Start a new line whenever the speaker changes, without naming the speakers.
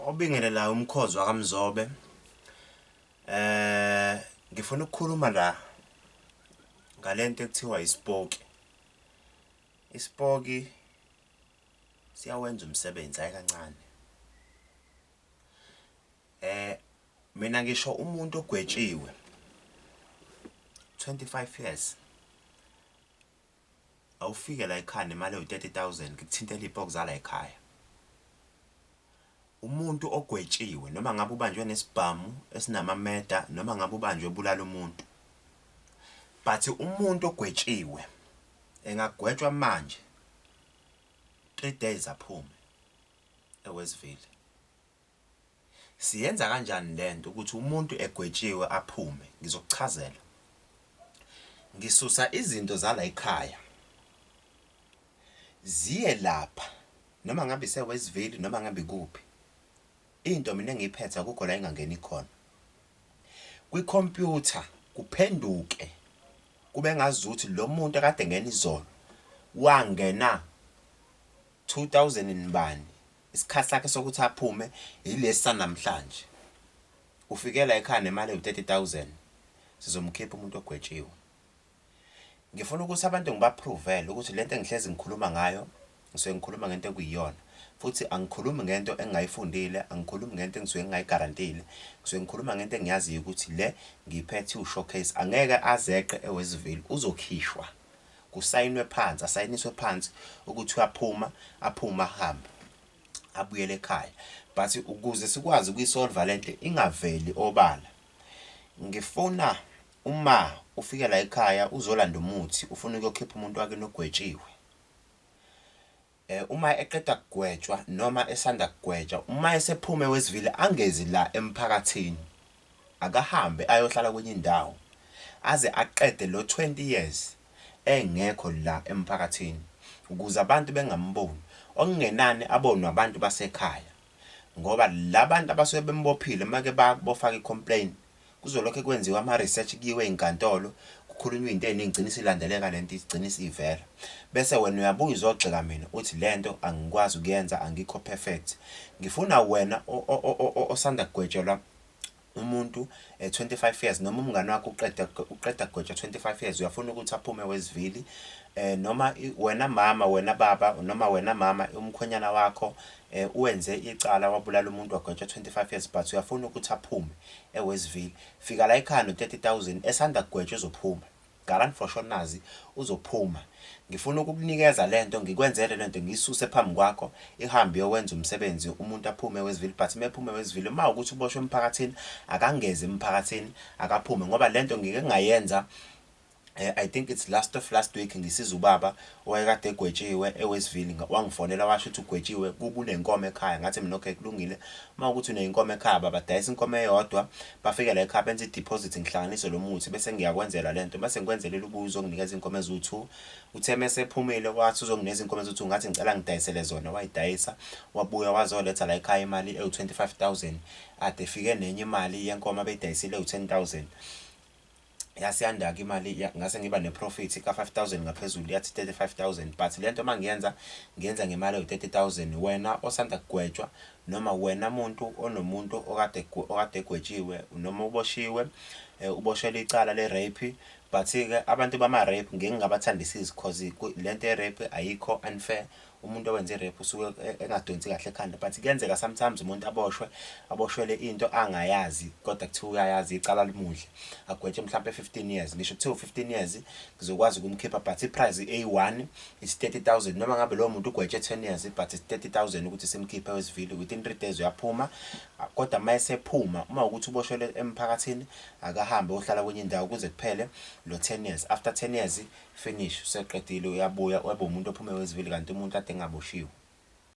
Obingelela umkhozi wakamzobe. Ngifuna ukukhuluma la ngalento ekuthiwa isipoki. Isipoki siyawenza umsebenzi hayi kancane. Mina ngisho umuntu ogwetshiwe 25 years awufike la ekhaya nemali ewu-30,000 ngikuthintela ipoki zala ekhaya. Umuntu ogwetshiwe noma ngabe ubanjwe nesibhamu esinamameda noma ngabe ubanjwe ebulala umuntu, but umuntu ogwetshiwe engagwetshwa manje 3 days aphume eWestville. Siyenza kanjani lento ukuthi umuntu egwetshiwe aphume? Ngizokuchazela. Ngisusa izinto zala ekhaya ziye lapha noma ngabe iseWestville noma ngabe kuphi. Into mina engiyiphethe akukho la ingangeni khona. Kwicomputer kuphenduke kube ngazuthi lo muntu akade ngena izolo wangena 2000 nibani. Isikhathi sakhe sokuthi aphume ilesa namhlanje. Ufikela ekhaya nemali ewu-30,000 sizomkhipha umuntu ogwetshiwe. Ngifuna ukuthi abantu ngibapruvele ukuthi lento engihlezi ngikhuluma ngayo ngisuke ngikhuluma ngento ekuyiyona. Futhi angikhulumi ngento engayifundile, angikhulumi ngento engisuke ngingayigarantile. Ngisuke ngikhuluma ngento engiyaziyo ukuthi le ngiyiphethe u-showcase angeke azeqe eWestville, uzokhishwa. Kusayinwe phansi, asayiniswe phansi ukuthi uyaphuma, aphuma ahambe abuyele ekhaya. But ukuze sikwazi ukuyisolva lento ingaveli obala, ngifuna uma ufike la ekhaya uzolanda umuthi ufuna ukuyokhipha umuntu wake nogwetshiwe. Uma eqeda kugwetshwa noma esanda kugwetshwa, uma esephuma eWestville angezi la emphakathini, akahambe ayohlala kwenye indawo aze aqede lo 20 years engekho la emphakathini ukuze abantu bengamboni, okungenani abonwe abantu basekhaya. Ngoba labantu abasuke bembophile make bofaka icomplaint kuzolokho kwenziwa ama research kiwe ezinkantolo, kukhulunywa into eziningi igcina isilandeleka lento igcina isivela. Bese wena uyabuya uzogxeka mina uthi lento angikwazi ukuyenza, angikho perfect. Ngifuna wena osanda kugwetshelwa umuntu 25 years noma umngane wakho uqeda kugwetshwa 25 years uyafuna ukuthi aphume eWestville, noma wena mama, wena baba noma wena mama umkhwenyana wakho uwenze icala wabulala umuntu wagwetshwa 25 years but uyafuna ukuthi aphume eWestville. Fika la ekhaya no-30,000 esanda kugwetshwa uzophuma. Garanti for sure nazi uzophuma. Ngifuna ukukunikeza lento, ngikwenzele lento, ngiyisuse phambi kwakho ihambe yowenza umsebenzi umuntu aphume eWestville. But mephume eWestville uma ukuthi uboshwe emphakathini akangeze emphakathini akaphume, ngoba lento ngike ngayenza. I think it's last week ngisiza ubaba owayekade egwetshiwe eWestville, wangifonela washo ukuthi ugwetshiwe kunenkomo ekhaya. Ngathi mina okay kulungile, uma ukuthi unenkomo ekhaya babadayisa inkomo eyodwa bafike la ekhaya benze i-deposit ngihlanganise lo muthi bese ngiyakwenzela lento. Bese ngikwenzelela ubuzo nginikeza inkomo eziwu2. Uthe mase ephumile wathi uzongineza inkomo eziwu2 ngathi ngicela ngidayisele zona, wayidayisa wabuya wazoletha la ekhaya imali ewu-25,000 ade fike nenye imali yenkomo abeyidayisile ewu-10,000. Yasiyanda ke imali ngase ngiba neprofit ka-5,000 ngaphezulu yathi 35,000. But lento mangiyenza ngiyenza ngemali ewu-30,000. Wena osanda kugwetshwa noma wena muntu onomuntu okade egwetshiwe noma uboshiwe uboshelwe icala le-rape, but ke abantu bama-rape ngingabathandisisi because lento ye-rape ayikho unfair. Umuntu owenze i-rape usuke engadonsi kahle ekhanda, but kuyenzeka sometimes umuntu aboshwele into angayazi kodwa kuthiwa uyayazi icala limuhle agwetshwe mhlambe 15 years. Ngisho kuthiwa 15 years ngizokwazi ukumkhipha but iprice A1 is 30,000 noma ngabe lo muntu ugwetshe 10 years but is 30,000 ukuthi simkhiphe eWestville within 3 days uyaphuma. Kodwa mayesephuma uma ukuthi uboshwele emphakathini akahambe ohlala kwenye indawo kuze kuphele lo 10 years. After 10 years finish useqedile uyabuya waba umuntu ophume eWestville kanti umuntu ade engaboshiwe.